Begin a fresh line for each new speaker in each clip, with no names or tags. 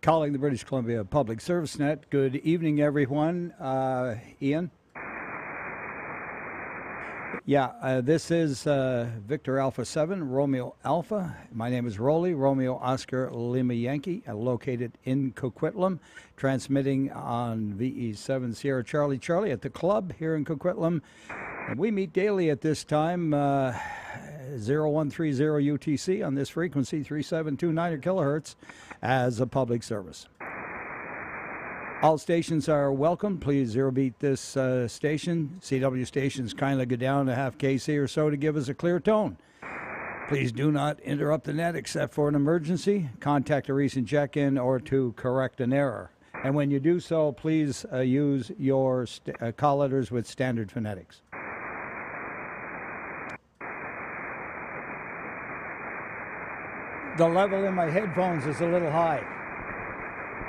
Calling the British Columbia Public Service Net. Good evening, everyone. Ian? Yeah, this is Victor Alpha 7, Romeo Alpha. My name is Roly, Romeo Oscar Lima Yankee, located in Coquitlam, transmitting on VE7 Sierra Charlie Charlie at the club here in Coquitlam. And we meet daily at this time, 0130 UTC on this frequency, 3729 kilohertz, as a public service. All stations are welcome. Please zero beat this station. CW stations kindly go down a half kc or so to give us a clear tone. Please do not interrupt the net except for an emergency. Contact a recent check-in or to correct an error. And when you do so, please use your call letters with standard phonetics. The level in my headphones is a little high.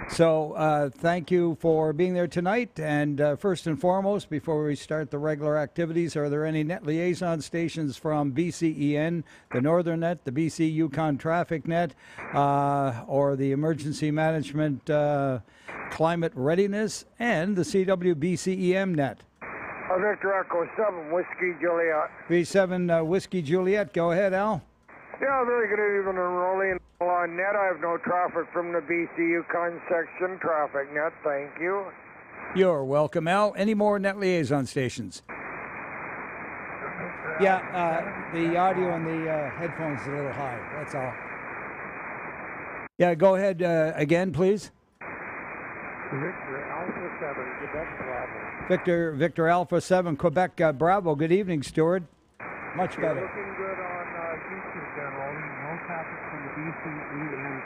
So thank you for being there tonight. And first and foremost, before we start the regular activities, are there any net liaison stations from BCEN, the Northern Net, the BC Yukon Traffic Net, or the Emergency Management Climate Readiness, and the CW BCEM Net?
Victor Echo 7, Whiskey Juliet.
V7 Whiskey Juliet. Go ahead, Al.
Yeah, very good evening, Roly. On net, I have no traffic from the BC Yukon section. Traffic net, thank you.
You're welcome, Al. Any more net liaison stations? Yeah, the audio on the headphones is a little high, that's all. Yeah, go ahead again, please.
Victor Alpha 7, Quebec Bravo.
Victor Alpha 7, Quebec Bravo. Good evening, Stuart. Much better.
Looking good on YouTube there, Roly. No traffic from the BCE and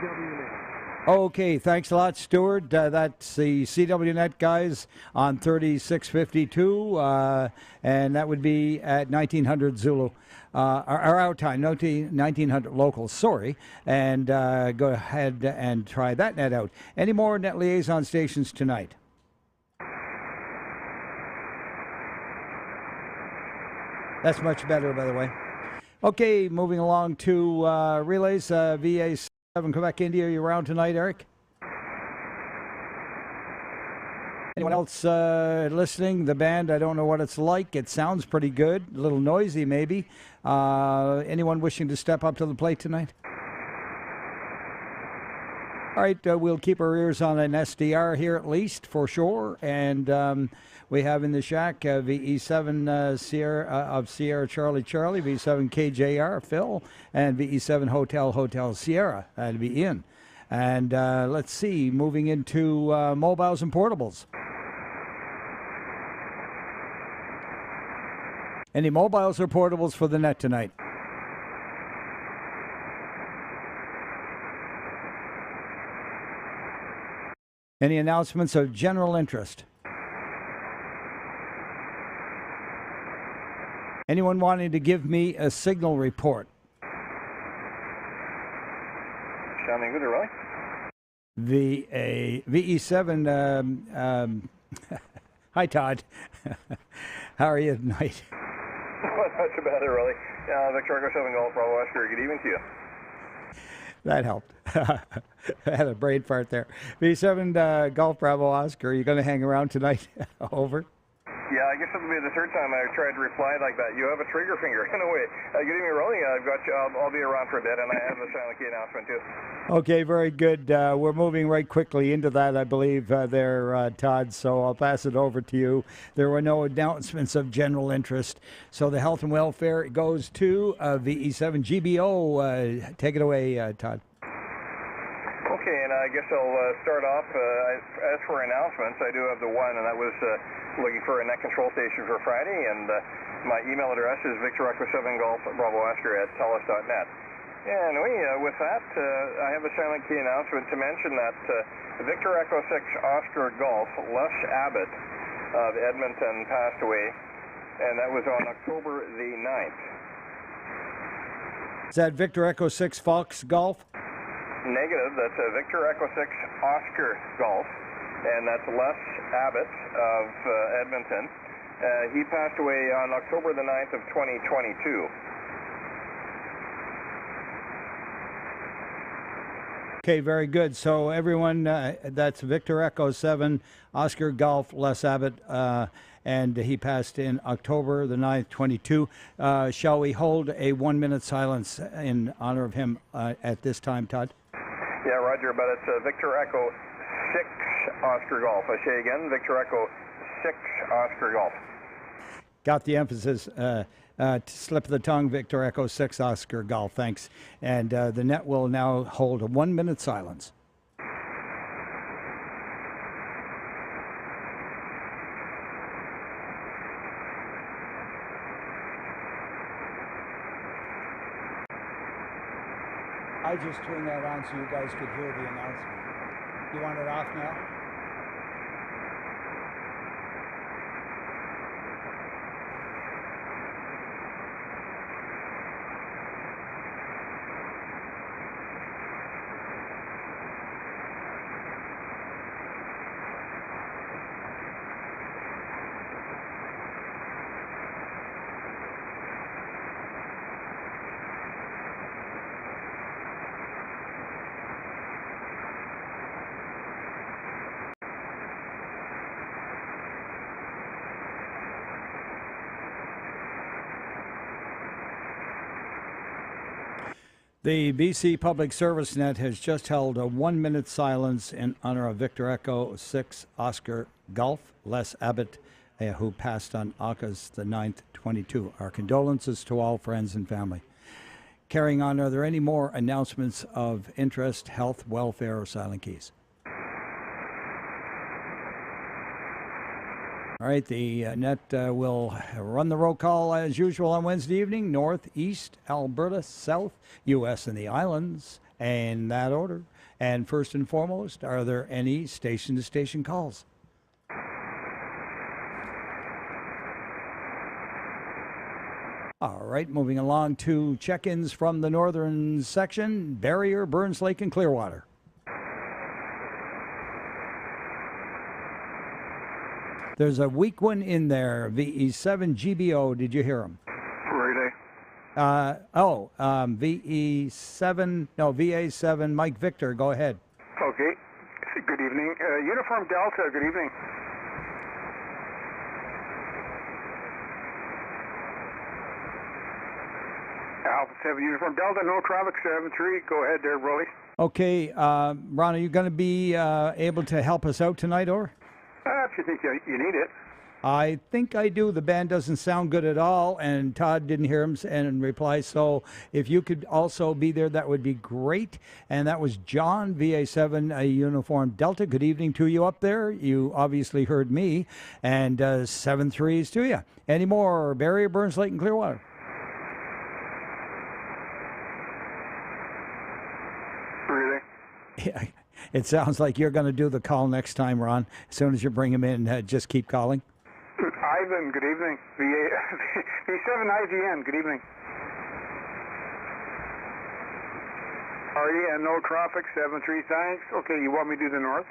CWNet.
Okay, thanks a lot, Stuart. That's the CWNet guys on 3652, and that would be at 1900 Zulu, our time, 1900 local, sorry. And go ahead and try that net out. Any more net liaison stations tonight? That's much better, by the way. Okay, moving along to relays. VA7 Quebec, India, are you around tonight, Eric? Anyone else listening? The band, I don't know what it's like. It sounds pretty good. A little noisy, maybe. Anyone wishing to step up to the plate tonight? All right, we'll keep our ears on an SDR here at least, for sure. And we have in the shack VE7 Sierra of Sierra Charlie Charlie, V7 KJR Phil, and VE7 Hotel Sierra. That'd be Ian. And let's see, moving into mobiles and portables. Any mobiles or portables for the net tonight? Any announcements of general interest? Anyone wanting to give me a signal report?
Sounding good, Roy?
VE7. Hi, Todd. How are you tonight?
Not too bad, Roly. Victor Echo 7 Golf Bravo Oscar. Good evening to you.
That helped. I had a brain fart there. V7 Golf Bravo Oscar, are you going to hang around tonight? Over.
Yeah, I guess it'll be the third time I tried to reply like that. You have a trigger finger in a way. Good evening, Roly. I've got you. I'll be around for a bit, and I have the silent key announcement too.
Okay, very good. We're moving right quickly into that, I believe, there, Todd. So I'll pass it over to you. There were no announcements of general interest. So the health and welfare goes to VE7 GBO. Take it away, Todd.
Okay, and I guess I'll start off. As for announcements, I do have the one, and that was looking for a net control station for Friday, and my email address is Victor Echo 7 Golf Bravo Oscar at telus.net. Anyway, with that, I have a silent key announcement to mention that Victor Echo 6 Oscar Golf, Les Abbott of Edmonton, passed away, and that was on October the 9th.
Is that Victor Echo 6 Fox Golf?
Negative, that's Victor Echo 6 Oscar Golf, and that's Les Abbott of Edmonton. He passed away on October the 9th of 2022.
Okay, very good. So everyone, that's Victor Echo 7, Oscar Golf, Les Abbott, and he passed in October the 9th, 22. Shall we hold a 1-minute silence in honor of him at this time, Todd?
Yeah, Roger, but it's Victor Echo 6 Oscar Golf. I say again, Victor Echo 6 Oscar Golf.
Got the emphasis. Slip of the tongue, Victor Echo 6 Oscar Golf. Thanks. And the net will now hold a 1-minute silence. I just turned that on so you guys could hear the announcement. You want it off now? The BC Public Service Net has just held a 1-minute silence in honor of Victor Echo 6 Oscar Golf, Les Abbott, who passed on August the 9th, 22. Our condolences to all friends and family. Carrying on, are there any more announcements of interest, health, welfare, or silent keys? All right, the net will run the roll call as usual on Wednesday evening. North, East, Alberta, South, U.S. and the islands, in that order. And first and foremost, are there any station-to-station calls? All right, moving along to check-ins from the northern section, Barrier, Burns Lake, and Clearwater. There's a weak one in there, VE7 GBO. Did you hear him?
Roly.
VA7 Mike Victor. Go ahead.
Okay. Good evening. Uniform Delta, good evening. Alpha 7 Uniform Delta, no traffic, 7-3. Go ahead there, Roly.
Okay, Ron, are you going to be able to help us out tonight, or?
If you think you need it.
I think I do. The band doesn't sound good at all, and Todd didn't hear him and reply. So if you could also be there, that would be great. And that was John, VA7 Uniform Delta. Good evening to you up there. You obviously heard me. And 7-3s to you. Any more? Barrier, Burns Lake, and Clearwater.
Really?
Yeah. It sounds like you're going to do the call next time, Ron. As soon as you bring him in, just keep calling.
Ivan, good evening. V7 IGN, good evening. Party and no traffic, 7-3, thanks. Okay, you want me to do the north?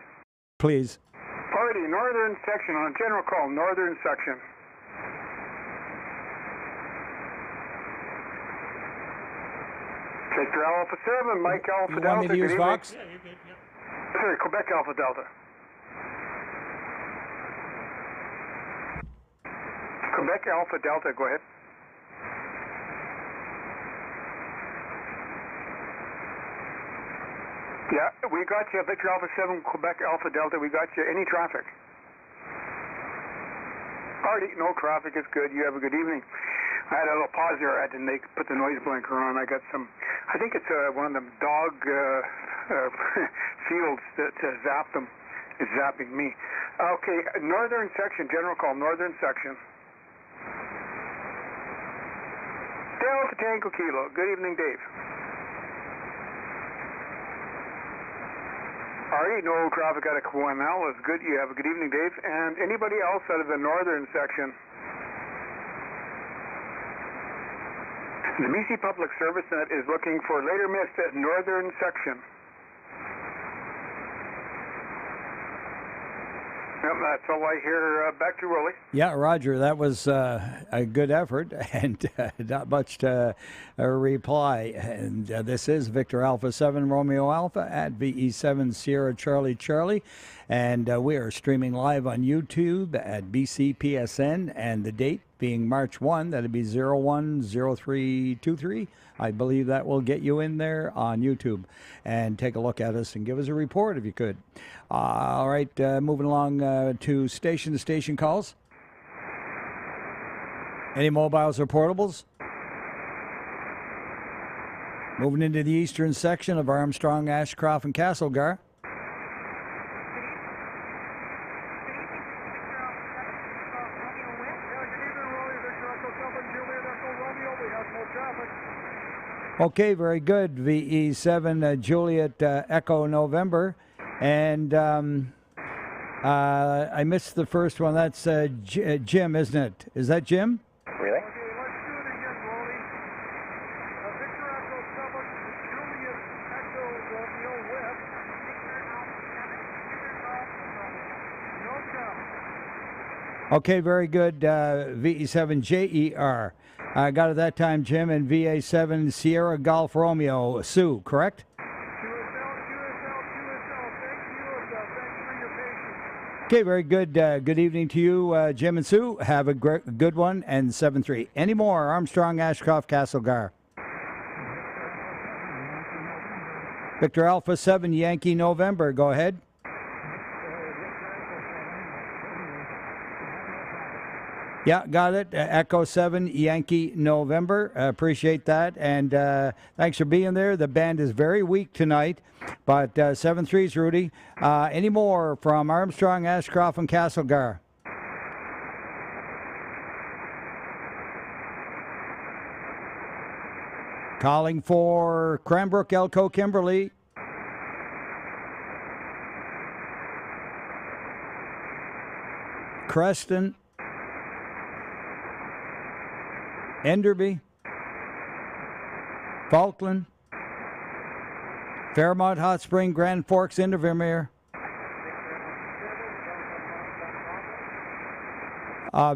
Please.
Party, northern section, on general call, northern section. Victor Alpha 7, Mike Alpha
You
Delta,
want me to use
good
Vox?
evening. Sorry, Quebec Alpha Delta. Quebec Alpha Delta, go ahead. Yeah, we got you, Victor Alpha 7, Quebec Alpha Delta, we got you. Any traffic? Alrighty, no traffic is good. You have a good evening. I had a little pause there. I had to put the noise blanker on. I got some, I think it's one of them dog fields that zap them. It's zapping me. Okay, northern section, general call, northern section. Delta Tango Kilo. Good evening, Dave. Alright, no traffic out of Coimel is good. You have a good evening, Dave. And anybody else out of the northern section? The BC Public Service Net is looking for later mist at northern section. That's all I hear. Back to Roly.
Yeah, Roger, that was a good effort and not much to reply. And this is Victor Alpha 7 Romeo Alpha at VE7 Sierra Charlie Charlie. And we are streaming live on YouTube at BCPSN, and the date being March 1, that'd be 010323. I believe that will get you in there on YouTube. And take a look at us and give us a report if you could. All right, moving along to station-to-station calls. Any mobiles or portables? Moving into the eastern section of Armstrong, Ashcroft, and Castlegar. Okay, very good. VE7 Juliet Echo November. And I missed the first one. That's Jim, isn't it? Is that Jim?
Really?
Okay, let's do it again, Roly. Victor Echo 7, Juliet Echo Romeo West. No comment.
Okay, very good. VE7 JER. I got it that time, Jim. And VA7 Sierra Golf Romeo Sue, correct?
QSL. Thank you, and thanks for your patience.
Okay, very good. Good evening to you, Jim and Sue. Have a good one. And 7-3. Any more? Armstrong, Ashcroft, Castlegar. Victor Alpha 7 Yankee November. Go ahead. Yeah, got it. Echo 7 Yankee November. Appreciate that. And thanks for being there. The band is very weak tonight, but 7-3's Rudy. Any more from Armstrong, Ashcroft, and Castlegar? Calling for Cranbrook, Elko, Kimberley. Creston. Enderby, Falkland, Fairmont, Hot Spring, Grand Forks, Invermere.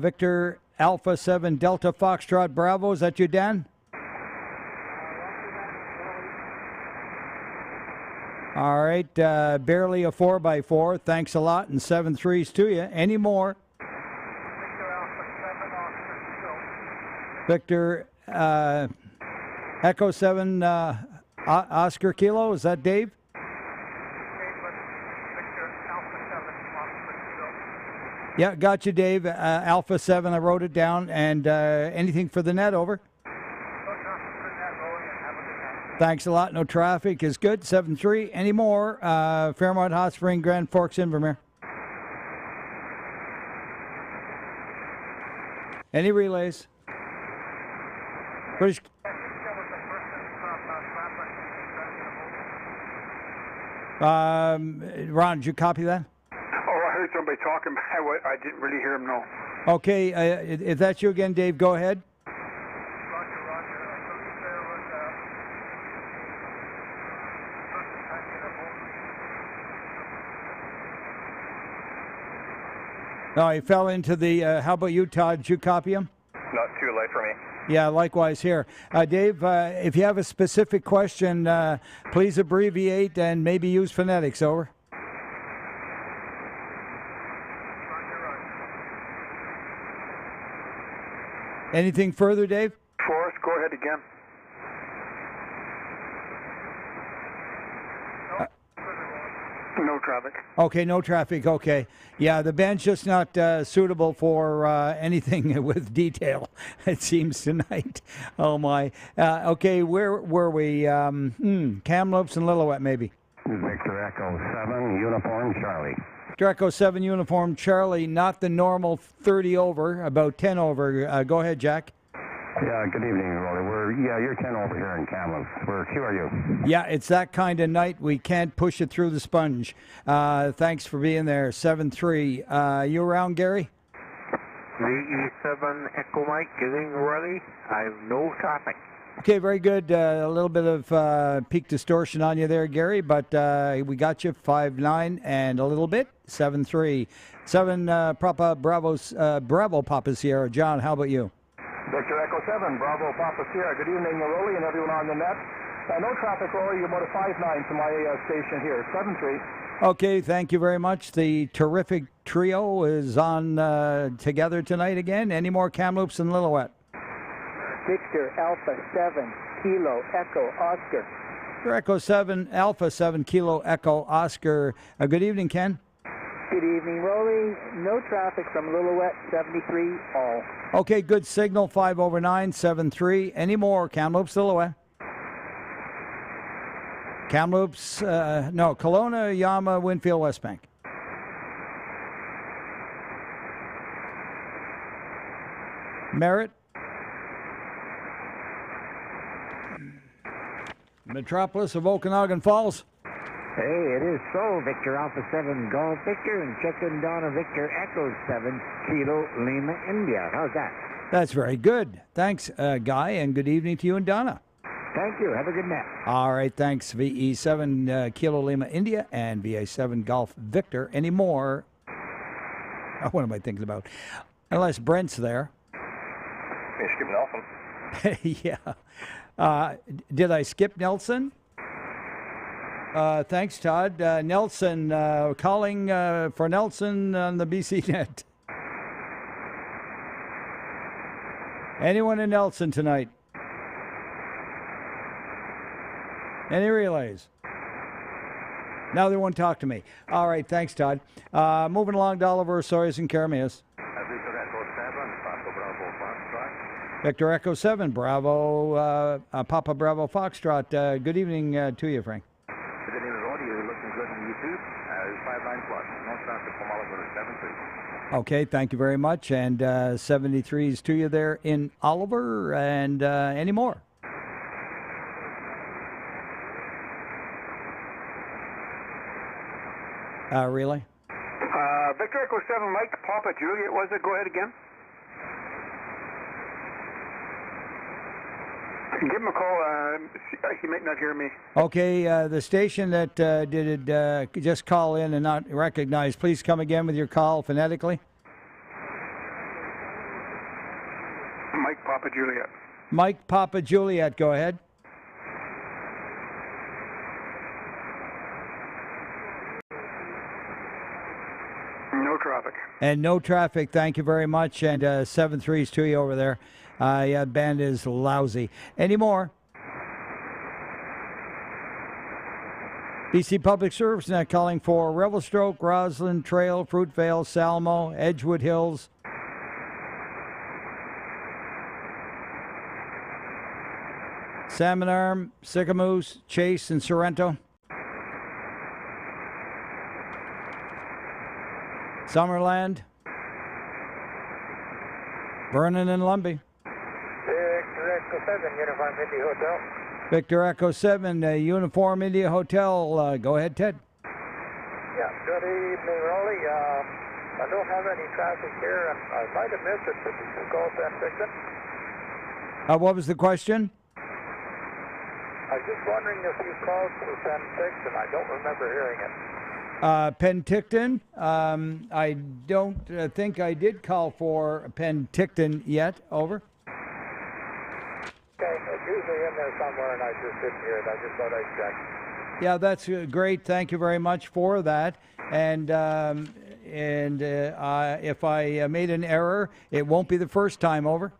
Victor Alpha 7 Delta Foxtrot Bravo. Is that you, Dan? All right, barely a 4x4. Thanks a lot, and 7-3's to you. Any more? Victor Echo 7 Oscar Kilo. Is that Dave? Yeah, got you, Dave. Alpha 7, I wrote it down. And anything for the net, over? Thanks a lot. No traffic is good. 7-3. Any more? Fairmont, Hot Spring, Grand Forks, Invermere. Any relays? British. Ron, did you copy that?
Oh, I heard somebody talking. I didn't really hear him, no.
Okay, if that's you again, Dave, go ahead. No, he fell into the, how about you, Todd? Did you copy him?
Not too late for me.
Yeah, likewise here. Dave, if you have a specific question, please abbreviate and maybe use phonetics, over. Anything further, Dave?
Forrest, go ahead again. No traffic.
Okay, no traffic. Okay. Yeah, the band's just not suitable for anything with detail, it seems, tonight. Oh, my. Okay, where were we? Kamloops and Lillooet, maybe.
Victor Echo 7, Uniform Charlie.
Victor Echo 7, Uniform Charlie, not the normal 30 over, about 10 over. Go ahead, Jack.
Yeah, good evening, Roly. You're 10 over here in Kamloops. Where are you?
Yeah, it's that kind of night. We can't push it through the sponge. Thanks for being there. 7-3. You around, Gary?
VE7 Echo Mike, getting ready. I have no traffic.
Okay, very good. A little bit of peak distortion on you there, Gary, but we got you 5-9 and a little bit 7-3. 7 Papa Bravo Papa Sierra. John, how about you?
Victor Echo 7, Bravo Papa Sierra. Good evening, Roly, and everyone on the net. No traffic, Roly. You're about a 5-9 to my station here. 7-3.
Okay, thank you very much. The terrific trio is on together tonight again. Any more Kamloops and Lillooet?
Victor Alpha 7 Kilo Echo Oscar.
Victor Echo 7 Alpha 7 Kilo Echo Oscar. Good evening, Ken.
Good evening, Roly. No traffic from Lillooet, 73 all.
Okay, good signal, 5/9, 7-3. Any more Kamloops, Lillooet? Kamloops, no, Kelowna, Yama, Winfield, West Bank. Merritt. Metropolis of Okanagan Falls.
Hey, it is so. Victor Alpha 7 Golf Victor and check-in Donna Victor Echo 7 Kilo Lima India. How's that?
That's very good. Thanks, Guy, and good evening to you and Donna.
Thank you. Have a good night.
All right, thanks, VE7 Kilo Lima India and VA7 Golf Victor. Any more? Oh, what am I thinking about? Unless Brent's there.
You skip Nelson.
Yeah. Did I skip Nelson? Thanks, Todd. Nelson, calling for Nelson on the BC net. Anyone in Nelson tonight? Any relays? Now they won't talk to me. All right, thanks, Todd. Moving along to Oliver, Soyuz, and Karamias. Victor Echo 7, Bravo, Papa Bravo Foxtrot. Good evening to you, Frank.
Good evening, Roly. You're looking good on YouTube. It's 5-9 plus. No traffic from Oliver, 7-3.
Okay, thank you very much. And 73s to you there in Oliver. And any more? Really?
Victor Echo 7, Mike, Papa Juliet, was it? Go ahead again. Give him a call. He might not hear me.
Okay, the station that did it just call in and not recognize. Please come again with your call phonetically.
Mike, Papa Juliet.
Mike, Papa Juliet, go ahead.
No traffic.
And no traffic, thank you very much. And 7-3s to you over there. Yeah, band is lousy. Any more? BC Public Service Net calling for Revelstoke, Roslyn Trail, Fruitvale, Salmo, Edgewood Hills. Salmon Arm, Sycamoose, Chase, and Sorrento. Summerland, Vernon and Lumbee.
Victor Echo 7 Uniform India Hotel.
Victor Echo 7 Uniform India Hotel. Go ahead, Ted.
Yeah, good evening, Roly. I don't have any traffic here, and I might have missed it, but you can call Penticton.
What was the question?
I was just wondering if you called for Penticton. I don't remember hearing it.
Penticton. I don't think I did call for Penticton yet. Over.
Okay, it's usually in there somewhere, and I just didn't hear it. I just thought I'd check.
Yeah, that's great. Thank you very much for that. And if I made an error, it won't be the first time. Over.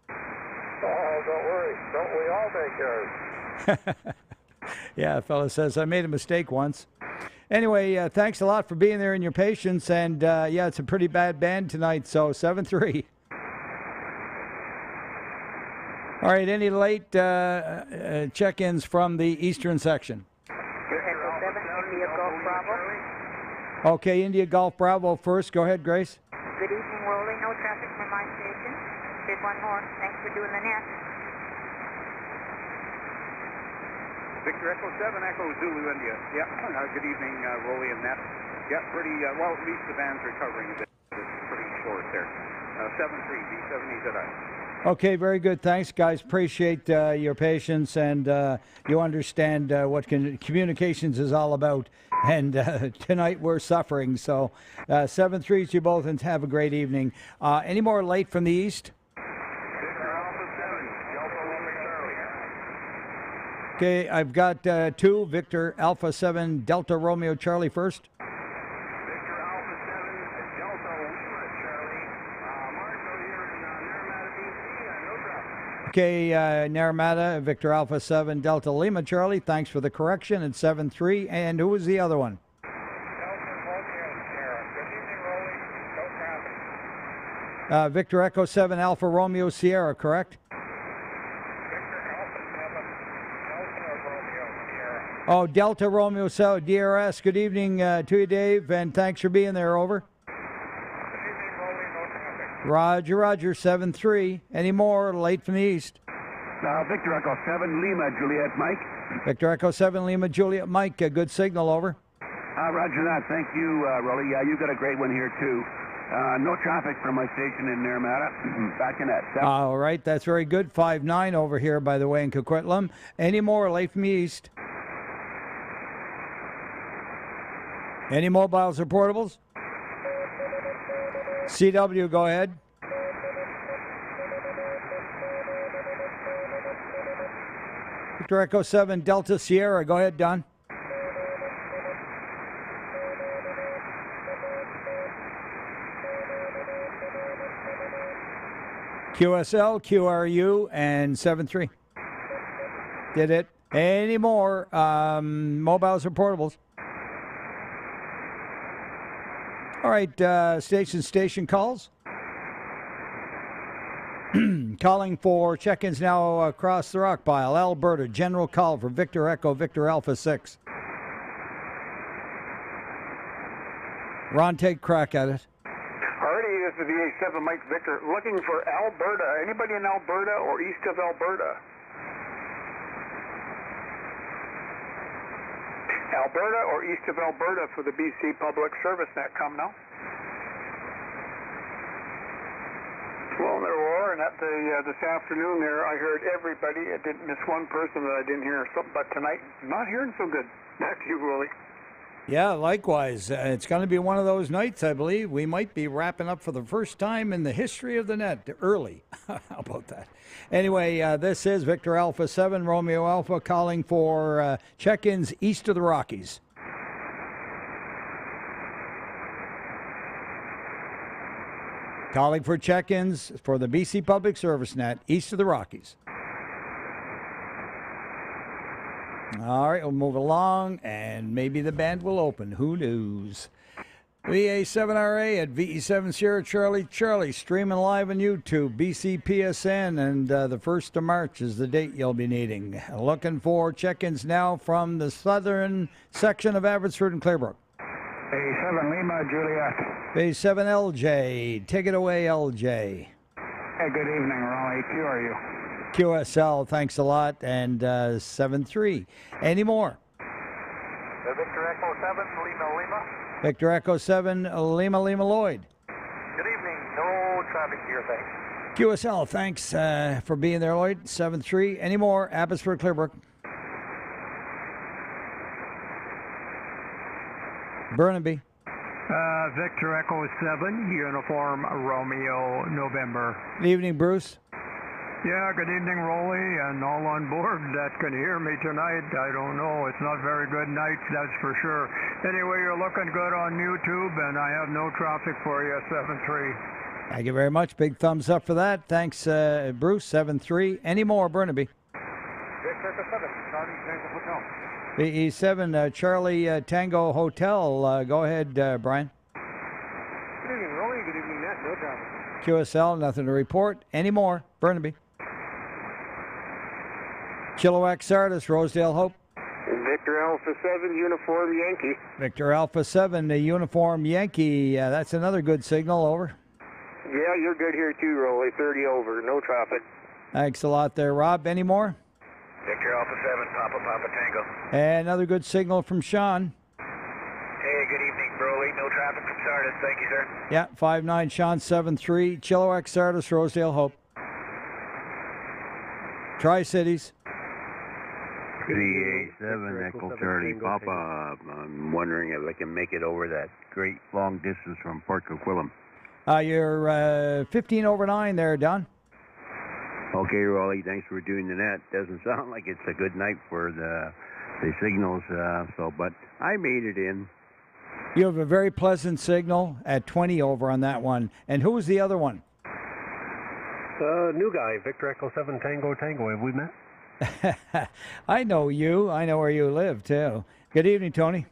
Oh, don't worry. Don't we all make errors?
Yeah, a fellow says, I made a mistake once. Anyway, thanks a lot for being there and your patience. And, yeah, it's a pretty bad band tonight, so 7-3. All right, any late check-ins from the eastern section?
Echo 7, India Golf Bravo.
Okay, India Golf Bravo first. Go ahead, Grace.
Good evening, Roly. No traffic from my station. Did one more. Thanks for doing the net.
Victor Echo 7, Echo Zulu India. Yeah, good evening, Roly and Net. Yeah, pretty, well, at least the band's recovering a bit. It's pretty short there. 7-3, B7EZI.
Okay, very good. Thanks, guys. Appreciate your patience, and you understand what communications is all about. And tonight we're suffering. So 7-3 to you both, and have a great evening. Any more late from the east? Okay, I've got 2. Victor Alpha 7 Delta Romeo Charlie first.
Victor Alpha 7 Delta Lima Charlie. Marshall here in Naramata, BC. No traffic.
Okay, Naramata, Victor Alpha 7 Delta Lima Charlie. Thanks for the correction. And 7-3. And who was the other one?
Delta Romeo Sierra. Good evening, Roly. No traffic.
Victor Echo 7 Alpha Romeo Sierra, correct? Oh, Delta Romeo Sierra, DRS. Good evening to you, Dave, and thanks for being there. Over.
Good evening, Roly. No traffic.
Roger, Roger. 7-3. Any more late from the east?
Victor Echo 7 Lima Juliet Mike.
Victor Echo 7 Lima Juliet Mike. A good signal. Over.
Roger that. Thank you, Roly. Yeah, you got a great one here too. No traffic from my station in Naramata. Back in that.
All right, that's very good. 5-9 over here, by the way, in Coquitlam. Any more late from the east? Any mobiles or portables? CW, go ahead. Victor Echo 7 Delta Sierra, go ahead, Don. QSL, QRU, and 7-3. Did it. Any more mobiles or portables? All right, station calls. Calling for check-ins now across the rock pile. Alberta, general call for Victor Echo, Victor Alpha 6. Ron, take a crack at it.
Alrighty, this is the VA7 Mike Victor. Looking for Alberta. Anybody in Alberta or east of Alberta? Alberta or east of Alberta for the BC Public Service Net. Come now. Well, there were, and at this afternoon there, I heard everybody. I didn't miss one person that I didn't hear. But tonight, not hearing so good. Back to you, Roly.
Yeah, likewise. It's going to be one of those nights, I believe. We might be wrapping up for the first time in the history of the net early. How about that? Anyway, this is Victor Alpha 7, Romeo Alpha, calling for check-ins east of the Rockies. Calling for check-ins for the BC Public Service Net east of the Rockies. All right, we'll move along, and maybe the band will open. Who knows? VA7RA at VE7 Sierra Charlie, streaming live on YouTube, BCPSN, and the 1st of March is the date you'll be needing. Looking for check-ins now from the southern section of Abbotsford and Clearbrook.
A7 Lima Juliet.
A7LJ, take it away, LJ.
Hey, good evening, Roly. Who are you?
QSL, thanks a lot, and 7-3. Any more?
Victor Echo 7 Lima.
Victor Echo 7 Lima Lloyd.
Good evening. No traffic here, thanks.
QSL, thanks for being there, Lloyd. 7-3. Any more? Abbotsford, Clearbrook. Burnaby.
Victor Echo 7 Uniform Romeo November.
Good evening, Bruce.
Yeah, good evening, Roly, and all on board that can hear me tonight. I don't know. It's not very good night, that's for sure. Anyway, you're looking good on YouTube, and I have no traffic for you, 7-3.
Thank you very much. Big thumbs up for that. Thanks, Bruce. 7-3. Any more, Burnaby?
Victor Echo 7, Charlie Tango Hotel.
VE7 Charlie Tango Hotel. Go ahead, Brian.
Good evening, Roly. Good evening, Nat. No traffic.
QSL, nothing to report. Any more, Burnaby? Chilliwack Sardis, Rosedale Hope.
Victor Alpha 7, Uniform Yankee.
Victor Alpha 7, the Uniform Yankee. That's another good signal. Over.
Yeah, you're good here too, Roly. 30 over. No traffic.
Thanks a lot there, Rob. Any more?
Victor Alpha 7 Papa Tango.
And another good signal from Sean.
Hey, good evening, Roly. No traffic from Sardis. Thank you, sir.
Yeah, 5-9, Sean 7-3. Chilliwack Sardis, Rosedale Hope. Tri-Cities.
VA7 Echo Charlie Papa. I'm wondering if I can make it over that great long distance from Port Coquitlam.
You're 15 over 9 there, Don.
Okay, Roly, thanks for doing the net. Doesn't sound like it's a good night for the signals, but I made it in.
You have a very pleasant signal at 20 over on that one. And who was the other one?
New guy, Victor Echo 7 Tango Tango. Have we met?
I know you. I know where you live, too. Good evening, Tony.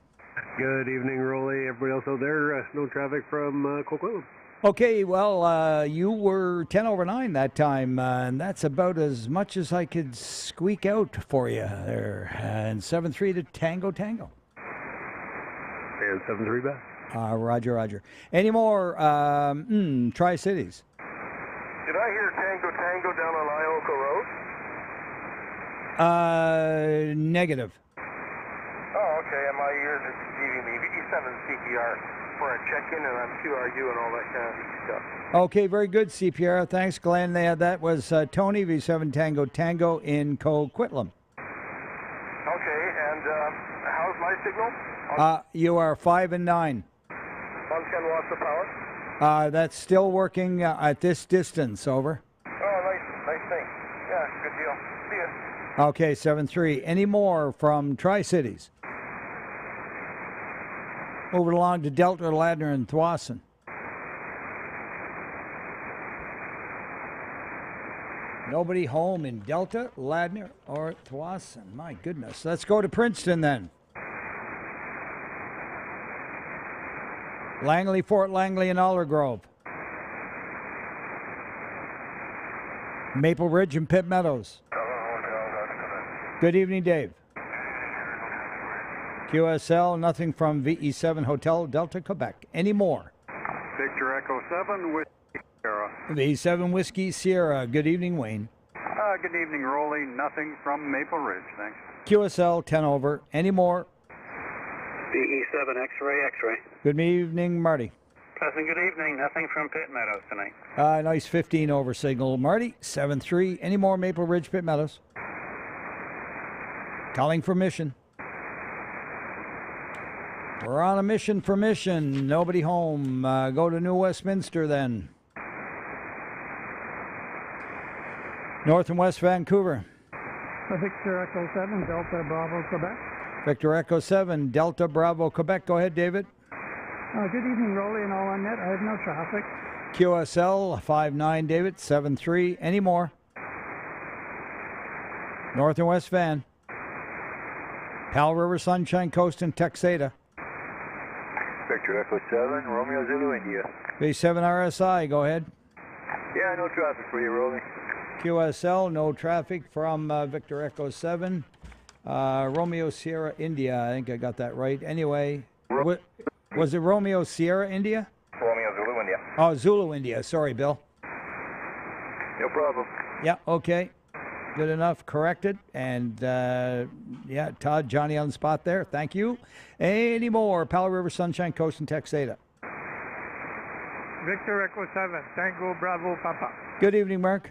Good evening, Roly. Everybody else out there, no traffic from Coquitlam.
Okay, well, you were 10 over 9 that time, and that's about as much as I could squeak out for you there. And 7-3 to Tango Tango.
And 7-3 back.
Roger, Roger. Any more Tri-Cities?
Did I hear Tango Tango down on Ioka Road?
Negative.
Oh, okay. And my ears are deceiving me. VE7 CPR for a check-in, and I'm QRU and all that kind of stuff.
Okay, very good, CPR. Thanks, Glenn. That was Tony, V7 Tango Tango in Coquitlam.
Okay, and how's my signal?
You are 5 and 9.
On 10 watts of power?
That's still working at this distance, over.
Oh, nice thing. Yeah, good deal. See ya.
Okay, 7-3. Any more from Tri-Cities? Moving along to Delta, Ladner, and Thwasson. Nobody home in Delta, Ladner, or Thwasson. My goodness. Let's go to Princeton then. Langley, Fort Langley, and Aldergrove. Maple Ridge and Pitt Meadows. Good evening, Dave. QSL, nothing from VE7 Hotel Delta, Quebec. Any more?
Victor Echo 7 Whiskey Sierra.
VE7 Whiskey Sierra. Good evening, Wayne.
Good evening, Roly. Nothing from Maple Ridge, thanks.
QSL, 10 over. Any more?
VE7 X-ray, X-ray.
Good evening, Marty.
Pleasant good evening. Nothing from Pitt Meadows tonight.
Nice 15 over signal. Marty, 7-3. Any more Maple Ridge, Pitt Meadows? Calling for mission. We're on a mission for mission. Nobody home. Go to New Westminster then. North and West Vancouver.
Victor Echo 7, Delta Bravo, Quebec.
Victor Echo 7, Delta Bravo, Quebec. Go ahead, David.
Good evening, Roly and all on net. I have no traffic.
QSL, 5-9, David, 7-3. Any more? North and West Van. Pal River, Sunshine Coast, and Texada.
Victor Echo 7, Romeo Zulu, India.
V7 RSI, go ahead.
Yeah, no traffic for you, Roly.
QSL, no traffic from Victor Echo 7. Romeo Sierra, India. I think I got that right. Anyway, was it Romeo Sierra, India?
Romeo Zulu, India.
Oh, Zulu, India. Sorry, Bill.
No problem.
Yeah, okay. Good enough. Corrected. And, yeah, Todd, Johnny on the spot there. Thank you. Any more? Palo River, Sunshine Coast, and Texada.
Victor Echo 7, Tango Bravo Papa.
Good evening, Mark.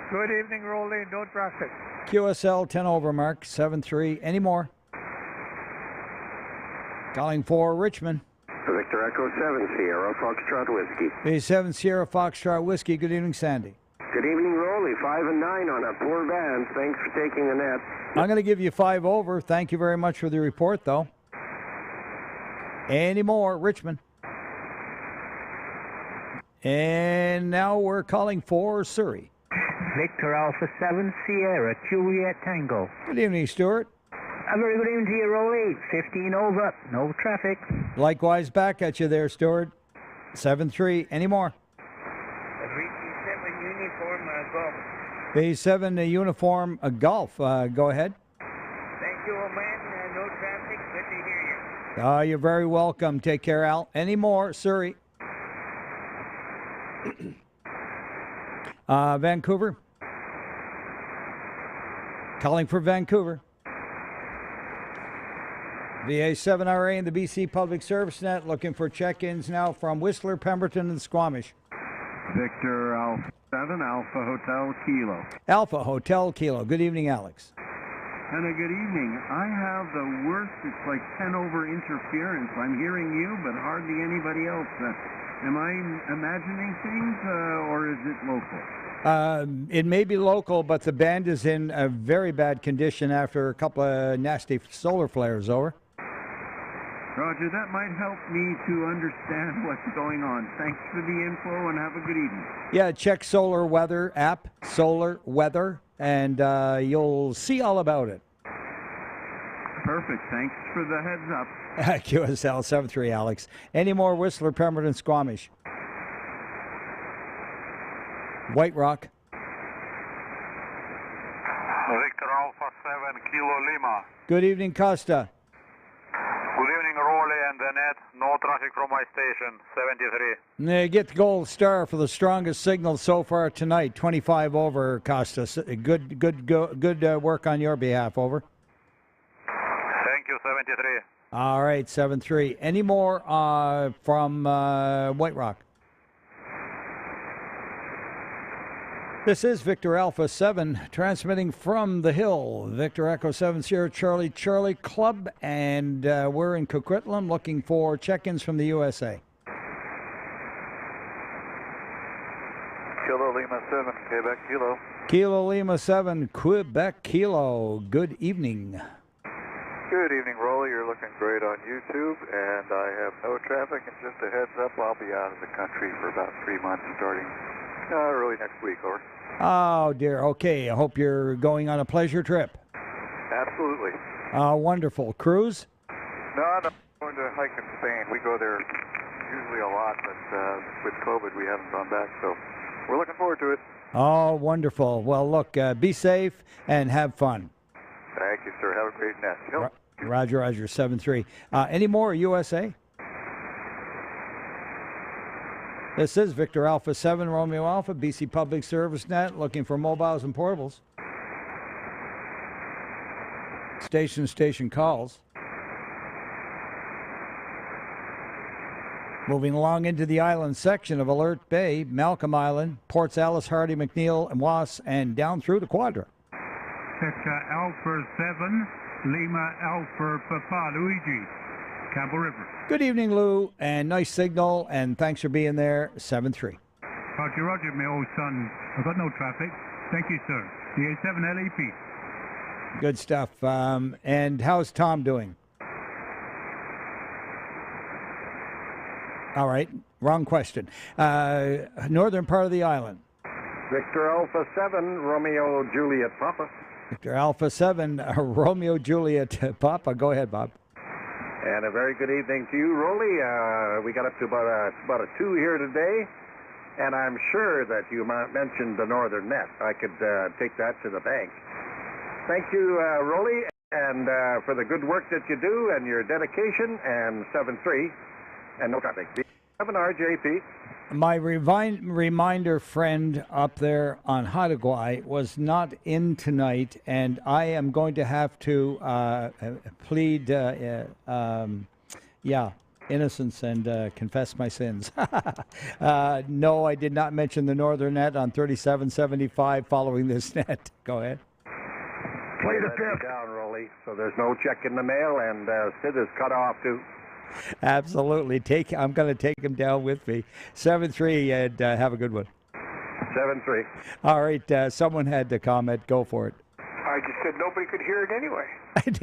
Good evening, Roly. No traffic.
QSL, 10 over, Mark. 7-3. Any more? Calling for Richmond.
Victor Echo 7, Sierra Foxtrot Whiskey.
V7 Sierra Foxtrot Whiskey. Good evening, Sandy.
Good evening, Roly. 5 and 9 on a poor band. Thanks for taking the net.
I'm going to give you 5 over. Thank you very much for the report, though. Any more? Richmond. And now we're calling for Surrey.
Victor Alpha 7 Sierra, Juliet Tango.
Good evening, Stuart.
A very good evening to you, Roly. 15 over, no traffic.
Likewise, back at you there, Stuart. 7-3. Any more?
VT7 Uniform Golf.
V7 Uniform Golf. Go ahead.
Thank you, old man. No traffic. Good to hear you.
You're very welcome. Take care, Al. Any more? Surrey. Vancouver. Calling for Vancouver. VA7RA and the BC Public Service Net looking for check-ins now from Whistler, Pemberton, and Squamish.
Victor Alpha 7, Alpha Hotel Kilo.
Alpha Hotel Kilo. Good evening, Alex.
And a good evening. I have the worst, it's like 10 over interference. I'm hearing you, but hardly anybody else. Am I imagining things, or is it local?
It may be local, but the band is in a very bad condition after a couple of nasty solar flares. Over.
Roger, that might help me to understand what's going on. Thanks for the info and have a good evening.
Yeah, check Solar Weather app, Solar Weather, and you'll see all about it.
Perfect. Thanks for the heads up.
QSL 73, Alex. Any more Whistler, Pemberton, Squamish? White Rock.
Victor Alpha 7, Kilo Lima.
Good evening, Costa.
Good evening, Roly and the net. No traffic from my station, 73.
Get the gold star for the strongest signal so far tonight. 25 over, Costa. Good work on your behalf. Over.
Thank you, 73.
All right, 7-3. Any more from White Rock? This is Victor Alpha 7 transmitting from the Hill. Victor Echo 7 Sierra Charlie Charlie Club, and we're in Coquitlam looking for check-ins from the USA.
Kilo Lima 7, Quebec Kilo.
Kilo Lima 7, Quebec Kilo. Good evening.
Good evening, Roly. You're looking great on YouTube, and I have no traffic. And just a heads up, I'll be out of the country for about 3 months starting early next week. Over.
Oh, dear. Okay. I hope you're going on a pleasure trip.
Absolutely.
Wonderful. Cruise?
No, I'm going to hike in Spain. We go there usually a lot, but with COVID, we haven't gone back. So we're looking forward to it.
Oh, wonderful. Well, look, be safe and have fun.
Thank you, sir. Have a great net. Yep.
Roger, 7-3. Any more USA? This is Victor Alpha 7, Romeo Alpha, BC Public Service Net, looking for mobiles and portables. Station calls. Moving along into the island section of Alert Bay, Malcolm Island, Ports Alice, Hardy, McNeil, and Wass, and down through the Quadra.
Victor Alpha 7, Lima Alpha Papa Luigi, Campbell River.
Good evening, Lou, and nice signal, and thanks for being there, 7-3.
Roger, my old son. I've got no traffic. Thank you, sir. The A7 LAP.
Good stuff. And how's Tom doing? All right, wrong question. Northern part of the island.
Victor Alpha 7, Romeo Juliet Papa.
Victor Alpha 7, Romeo Juliet Papa. Go ahead, Bob.
And a very good evening to you, Roly. We got up to about a 2 here today, and I'm sure that you mentioned the Northern Net. I could take that to the bank. Thank you, Roly, and for the good work that you do and your dedication, and 7-3, and no traffic. 7 RJP.
My reminder friend up there on Haudegui was not in tonight, and I am going to have to plead, innocence and confess my sins. No, I did not mention the Northern Net on 3775 following this net. Go ahead.
Play the fifth. Down, Roly, so there's no check in the mail, and Sid is cut off, too.
Absolutely. I'm going to take him down with me. 7-3, and have a good one.
7-3.
All right. Someone had to comment. Go for it.
I just said nobody could hear it anyway.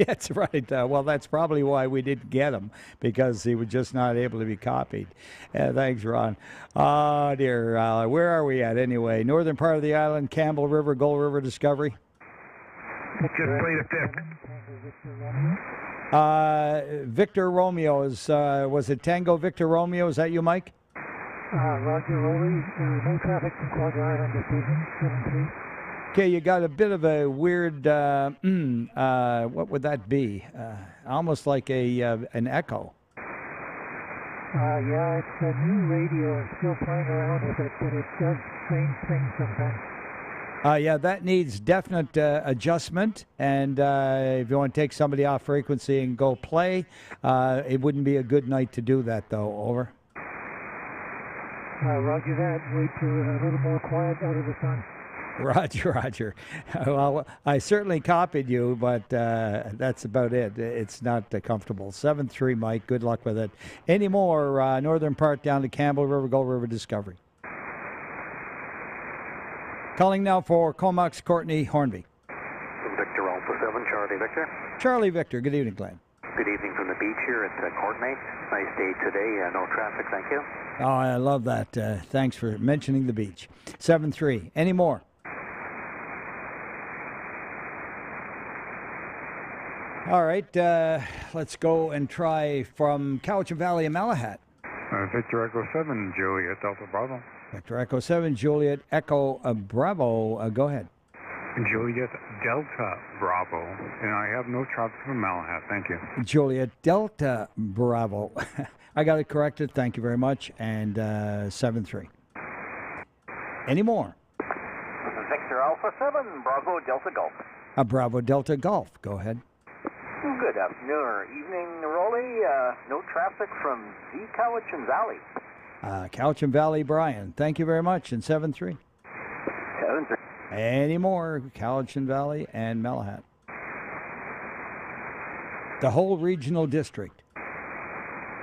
That's right. Well, that's probably why we didn't get him, because he was just not able to be copied. Thanks, Ron. Oh, dear. Where are we at anyway? Northern part of the island, Campbell River, Gull River Discovery.
Just play the fifth.
Victor Romeo, was it Tango Victor Romeo? Is that you, Mike?
Roger, Roly. No traffic from Quadra Island this evening, 7-3.
Okay, you got a bit of a weird, what would that be? Almost like an echo.
Yeah, it's a new radio. I'm still playing around with it, but it does strange things sometimes.
Yeah, that needs definite adjustment, and if you want to take somebody off frequency and go play, it wouldn't be a good night to do that, though. Over.
Roger that. Wait to a little more quiet out of the sun.
Roger, Roger. Well, I certainly copied you, but that's about it. It's not comfortable. 7-3, Mike. Good luck with it. Any more northern part down to Campbell River, Gull River Discovery. Calling now for Comox Courtney Hornby.
Victor Alpha 7, Charlie Victor.
Charlie Victor. Good evening, Glenn.
Good evening from the beach here at Courtney. Nice day today. No traffic, thank you.
Oh, I love that. Thanks for mentioning the beach. 7-3. Any more? All right, let's go and try from Cowichan Valley and Malahat.
Victor Echo 7, Juliet Delta Bravo.
Victor Echo 7, Juliet Echo Bravo. Go ahead.
Juliet Delta Bravo. And I have no traffic from Malahat. Thank you.
Juliet Delta Bravo. I got it corrected. Thank you very much. And 7-3. Any more?
Victor Alpha 7, Bravo Delta Golf.
Bravo Delta Golf. Go ahead.
Good afternoon or evening, Roly. No traffic from the Cowichan Valley.
Cowichan Valley, Brian. Thank you very much. And 7-3.
7-3.
Any more? Cowichan Valley and Malahat. The whole regional district.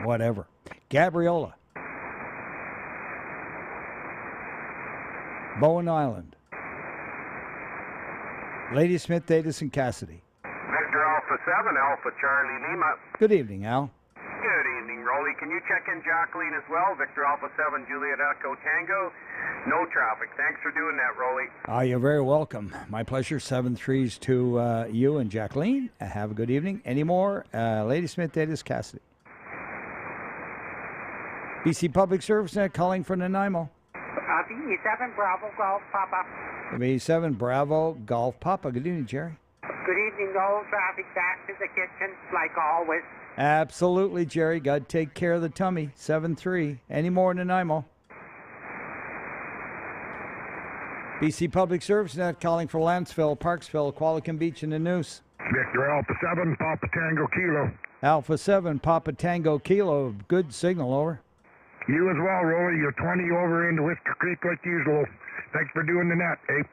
Whatever. Gabriola. Bowen Island. Ladysmith, Davis, and Cassidy.
Victor Alpha 7, Alpha Charlie Lima.
Good evening, Al.
Good evening, Roly. Can you check in Jacqueline as well? Victor Alpha 7, Juliet Echo Tango. No traffic. Thanks for doing that, Roly.
You're very welcome. My pleasure. 7-3s to you and Jacqueline. Have a good evening. Any more? Ladysmith, Davis, Cassidy. BC Public Service Net calling for Nanaimo.
B7 Bravo Golf Papa.
B7 Bravo Golf Papa. Good evening, Jerry.
Good evening, no traffic back to the kitchen, like always.
Absolutely, Jerry. Got to take care of the tummy. 7-3. Any more in Nanaimo? BC Public Service Net calling for Lanceville, Parksville, Qualicum Beach, and the Noose.
Victor Alpha 7, Papa Tango Kilo.
Alpha 7, Papa Tango Kilo. Good signal, over.
You as well, Roly. You're 20 over into Whisker Creek like usual. Thanks for doing the net, eh?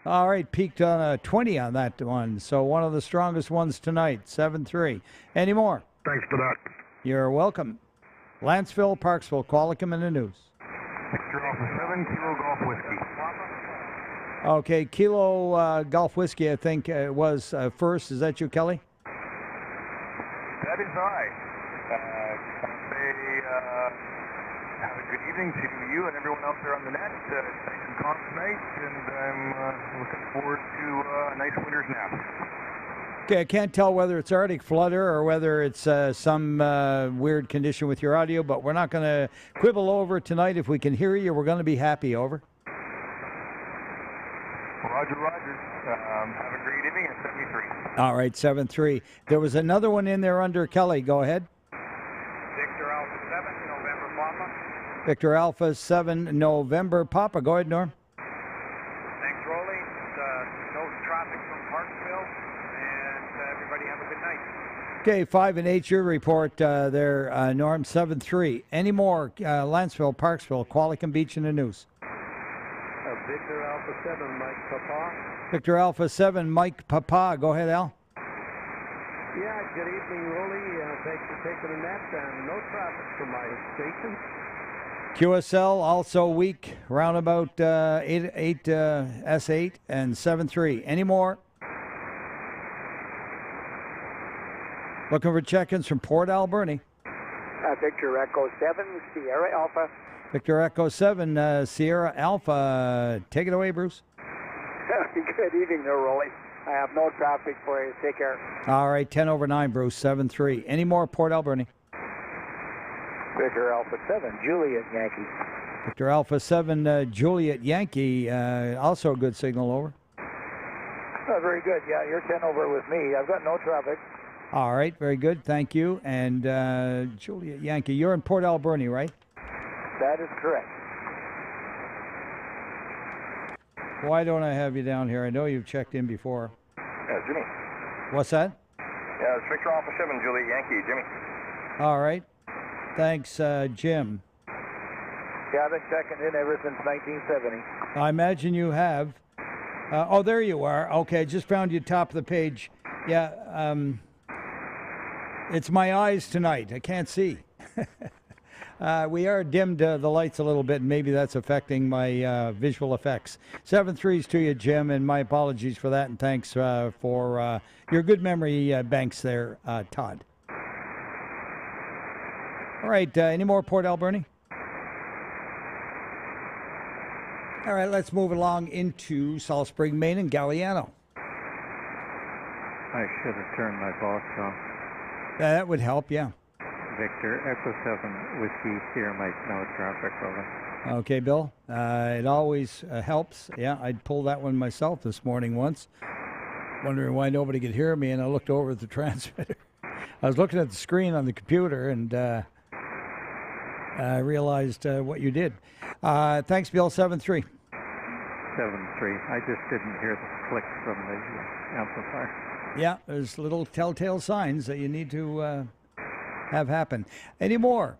All right, peaked on a 20 on that one, so one of the strongest ones tonight, 7-3. Any more?
Thanks for that.
You're welcome. Lanceville, Parksville, Qualicum, and the News.
Victor Alpha 7, Kilo Golf Whiskey.
Okay, Kilo Golf Whiskey, I think, was first. Is that you, Kelly?
That is I. Have a good evening to you and everyone else there on the net. It's nice and calm tonight, and I'm looking forward to a nice winter's nap.
Okay, I can't tell whether it's Arctic flutter or whether it's some weird condition with your audio, but we're not going to quibble over tonight. If we can hear you, we're going to be happy, over.
Roger. Have a great evening at 73.
All right, 7-3. There was another one in there under Kelly. Go ahead.
Victor Alpha 7, November Papa.
Victor Alpha 7, November Papa. Go ahead, Norm.
Thanks, Roly. No traffic from Parksville, and everybody have a good night.
Okay, 5 and 8, your report there, Norm, 7-3. Any more? Lanceville, Parksville, Qualicum Beach, and the News.
Victor Alpha 7, Mike Papa.
Victor Alpha 7, Mike Papa. Go ahead, Al.
Yeah, good evening, Roly. Thanks for taking the net, and no traffic from my station.
QSL also weak, round about 8 S8 and 7-3. Any more? Looking for check-ins from Port Alberni.
Victor Echo 7, Sierra Alpha.
Victor Echo 7, Sierra Alpha. Take it away, Bruce.
Good evening there, Roly. I have no traffic for you. Take care.
All right, 10 over 9, Bruce, 7-3. Any more, Port Alberni?
Victor Alpha 7, Juliet Yankee.
Victor Alpha 7, Juliet Yankee. Also a good signal, over.
Very good. Yeah, you're 10 over with me. I've got no traffic.
All right, very good. Thank you. And Juliet Yankee, you're in Port Alberni, right?
That is correct.
Why don't I have you down here? I know you've checked in before.
Jimmy.
What's that?
Yeah, it's Victor Alpha 7, Juliet Yankee. Jimmy.
All right. Thanks, Jim.
Yeah, I've been checking in ever since 1970.
I imagine you have. Oh, there you are. Okay, just found you top of the page. Yeah, it's my eyes tonight. I can't see. We are dimmed the lights a little bit, and maybe that's affecting my visual effects. 7-3s to you, Jim, and my apologies for that, and thanks for your good memory banks there, Todd. All right, any more Port Alberni? All right, let's move along into Salt Spring, Maine, and Galliano.
I should have turned my box off.
That would help, yeah.
Victor, Echo 7, Whiskey, Sierra Mike, no traffic, over.
Okay, Bill. It always helps. Yeah, I'd pull that one myself this morning once, wondering why nobody could hear me, and I looked over at the transmitter. I was looking at the screen on the computer, and I realized what you did. Thanks, Bill. 7-3.
7-3. I just didn't hear the click from the amplifier.
Yeah, there's little telltale signs that you need to have happen. Any more?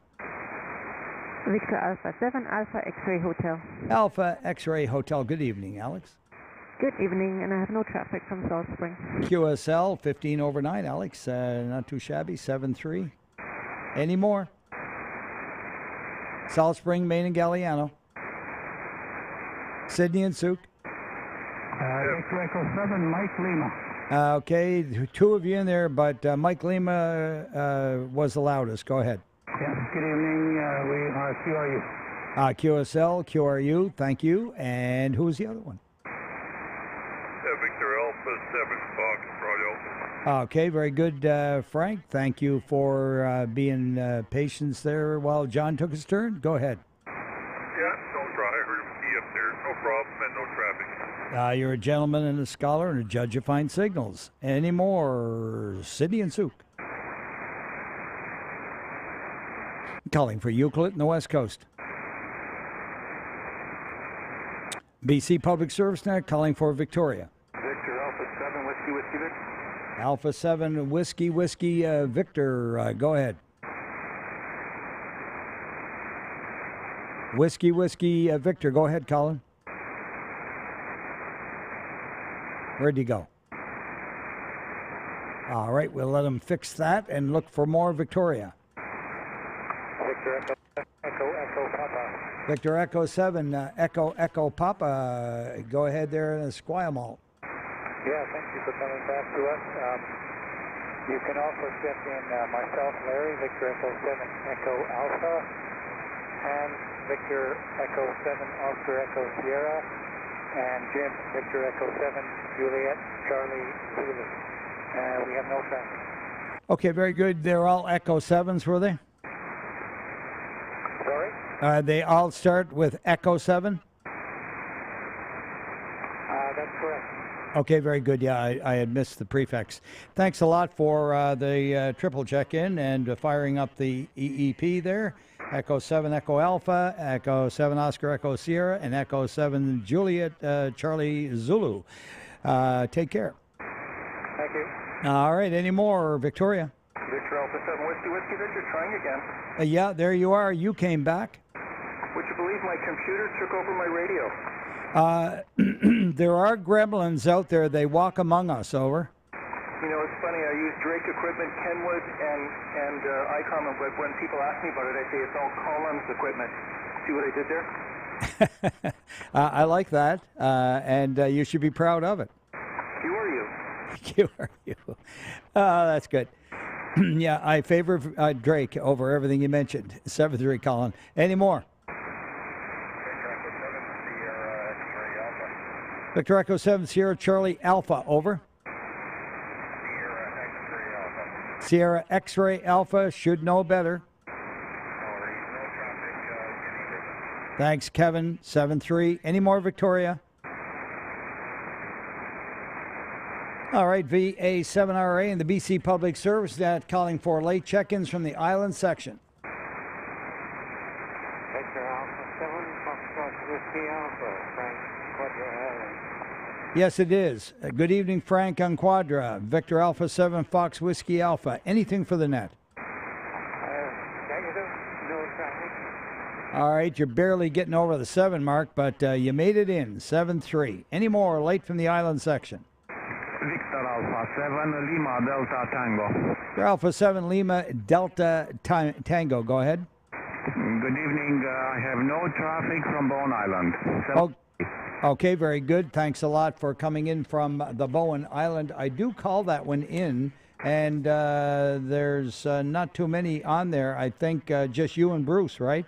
Victor Alpha 7, Alpha X-Ray Hotel.
Alpha X-Ray Hotel. Good evening, Alex.
Good evening, and I have no traffic from Salt Spring.
QSL 15 over 9, Alex. Not too shabby. 7-3. Any more? Salt Spring, Maine, and Galliano. Sydney and Souk.
Victor Echo 7, Mike Lima.
Okay, two of you in there, but Mike Lima was the loudest. Go ahead.
Yes, good evening. We are QRU.
QSL, QRU, thank you. And who's the other one?
Victor Alpha 7, Fox, Bravo.
Okay, very good, Frank. Thank you for being patient there while John took his turn. Go ahead.
Yeah, don't try. I heard him be up there. No problem and no traffic.
You're a gentleman and a scholar and a judge of fine signals. Any more? Sydney and Souk. Calling for Euclid in the West Coast. BC Public Service Net calling for Victoria.
Victor Alpha 7, Whiskey, Whiskey, Victor.
Alpha 7, Whiskey, Whiskey, Victor. Go ahead. Whiskey, Whiskey, Victor. Go ahead, Colin. Where'd you go? All right, we'll let him fix that and look for more Victoria.
Victor Echo Papa.
Victor Echo 7, Echo Papa. Go ahead there in Esquimalt.
Yeah, thank you for coming back to us. You can also check in myself, Larry, Victor Echo 7, Echo Alpha, and Victor Echo 7, Oscar Echo Sierra, and Jim, Victor Echo 7, Juliet, Charlie, Zulu. We have no traffic.
Okay, very good. They're all Echo 7s, were they?
Sorry?
They all start with Echo 7?
That's correct.
Okay, very good. Yeah, I had missed the prefix. Thanks a lot for the triple check-in and firing up the EEP there. Echo 7, Echo Alpha, Echo 7, Oscar Echo Sierra, and Echo 7, Juliet, Charlie Zulu. Take care.
Thank you.
All right, any more, Victoria?
Victor Alpha 7, Whiskey, Whiskey, Victor, trying again.
Yeah, there you are. You came back.
Would you believe my computer took over my radio?
There are gremlins out there. They walk among us. Over.
You know, it's funny. I use Drake equipment, Kenwood, and ICOM, but when people ask me about it, I say it's all Collins equipment. See what I did there?
I like that, and you should be proud of it.
You are you.
You are you. That's good. Yeah, I favor Drake over everything you mentioned. 7-3, Colin. Any more? Victor Echo 7, Sierra Charlie Alpha, over. Sierra X-Ray Alpha, should know better. Thanks, Kevin. 7-3. Any more, Victoria? All right, VA7RA and the BC Public Service Net calling for late check-ins from the island section.
Victor Alpha 7, Foxtrot Whiskey Alpha, Frank Quadra Island.
Yes, it is. Good evening, Frank on Quadra. Victor Alpha 7, Fox Whiskey Alpha. Anything for the net?
Negative, no traffic.
All right, you're barely getting over the 7 mark, but you made it in, 7-3. Any more late from the island section?
Victor Alpha 7 Lima Delta Tango.
Alpha 7 Lima Delta Tango, go ahead.
Good evening. I have no traffic from Bowen Island.
Okay, very good. Thanks a lot for coming in from the Bowen Island. I do call that one in, and there's not too many on there. I think just you and Bruce, right?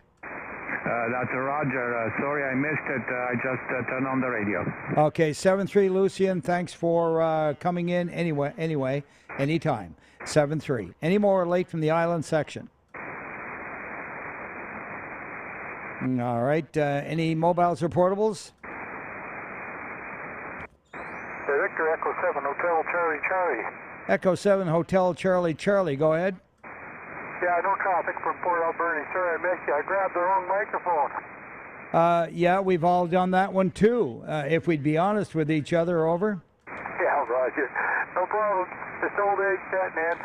That's Roger. Sorry I missed it. I just turned on the radio.
Okay, 7-3, Lucian. Thanks for coming in anyway, anytime. 7-3. Any more late from the island section? All right. Any mobiles or portables?
Victor Echo 7 Hotel Charlie Charlie.
Echo 7 Hotel Charlie Charlie. Go ahead.
Yeah, no traffic from Port Alberni. Sorry I missed you. I grabbed the wrong microphone.
Yeah, we've all done that one too. If we'd be honest with each other, over.
Yeah, Roger. No problem. It's old age setting in.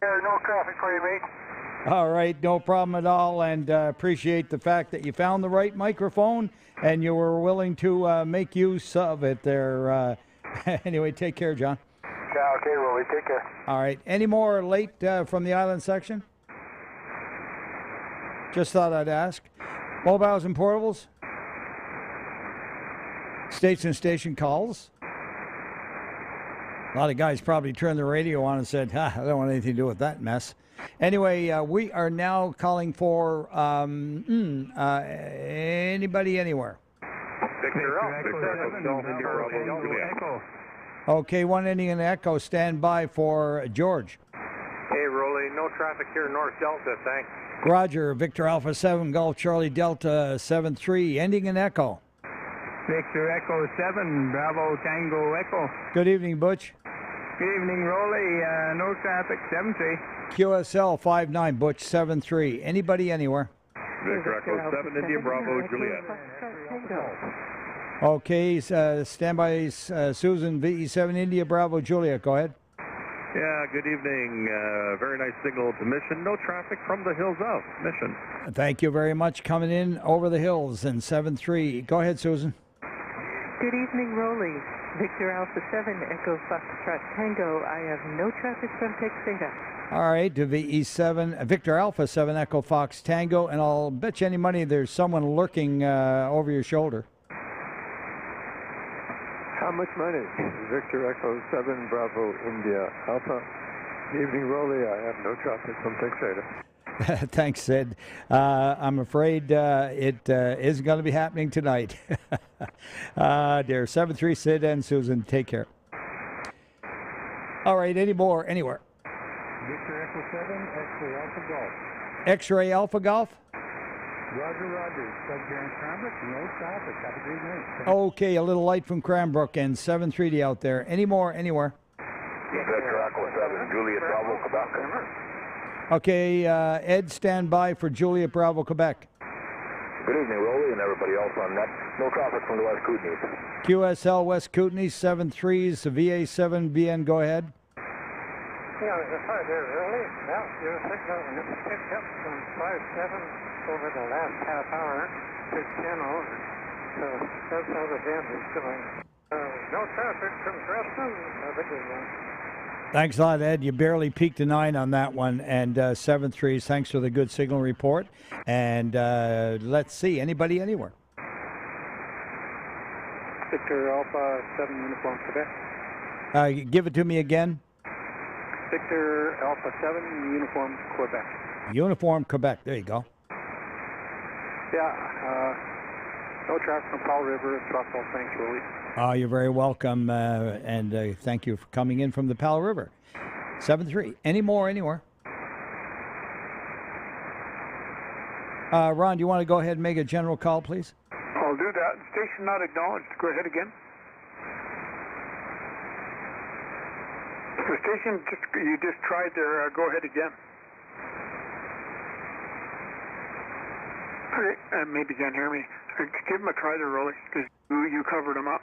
Yeah, no traffic for you, mate.
All right, no problem at all, and appreciate the fact that you found the right microphone and you were willing to make use of it there. Anyway, take care, John.
Yeah, okay, Roly. Take care.
All right. Any more late from the island section? Just thought I'd ask. Mobiles and portables? Station calls? A lot of guys probably turned the radio on and said, I don't want anything to do with that mess. Anyway, we are now calling for anybody anywhere.
Victor Echo.
Okay, one ending in Echo. Stand by for George.
Hey, Roly. No traffic here North Delta, thanks.
Roger. Victor Alpha 7 Golf Charlie Delta 7-3. Ending in Echo.
Victor Echo 7 Bravo Tango Echo.
Good evening, Butch.
Good evening, Roly. No traffic, 7-3.
QSL 59 Butch 7-3. Anybody anywhere?
Victor Echo 7 India Bravo Juliet.
Okay, stand by Susan VE7 India Bravo Juliet. Go ahead.
Yeah, good evening. Very nice signal to Mission. No traffic from the hills of Mission.
Thank you very much. Coming in over the hills in 7-3. Go ahead, Susan.
Good evening, Roly. Victor Alpha 7 Echo Foxtrot Tango. I have no traffic from Texada.
All right, to VE7, Victor Alpha 7 Echo Fox Tango, and I'll bet you any money there's someone lurking over your shoulder.
How much money? Victor Echo 7 Bravo India Alpha. Evening, Roly. I have no traffic from Texada.
Thanks, Sid. I'm afraid it isn't going to be happening tonight. Dear 7-3, Sid and Susan, take care. All right, any more, anywhere?
Victor Echo 7 X-Ray Alpha Golf.
X-Ray Alpha Golf?
Roger. Sub here in Cranbrook. No traffic. Have a great night.
Okay, a little light from Cranbrook and 7-3 out there. Any more, anywhere?
Victor Echo 7 Juliet Bravo Quebec.
Okay, Ed, stand by for Juliet Bravo, Quebec.
Good evening, Roly, and everybody else on net. No traffic from the West Kootenays.
QSL West Kootenays, 7-3s, VA7, BN, go ahead.
Yeah, hi there, Roly. Now, your signal is picked up from 5-7 over the last half hour to 10 over. So that's how the band is going. No traffic from Preston. Have a good one.
Thanks a lot, Ed. You barely peaked a 9 on that one, and 7-3s. Thanks for the good signal report. And let's see, anybody anywhere?
Victor Alpha 7 Uniform Quebec.
Give it to me again.
Victor Alpha 7 Uniform Quebec.
Uniform Quebec. There you go.
Yeah, no traffic from Powell River. It's Russell. Thanks, Roly.
You're very welcome, and thank you for coming in from the Powell River. 7-3. Any more anywhere? Ron, do you want to go ahead and make a general call, please?
I'll do that. Station not acknowledged. Go ahead again. The station you just tried there. Go ahead again. Maybe you can't hear me. Give him a try there, Roly, because you covered him up.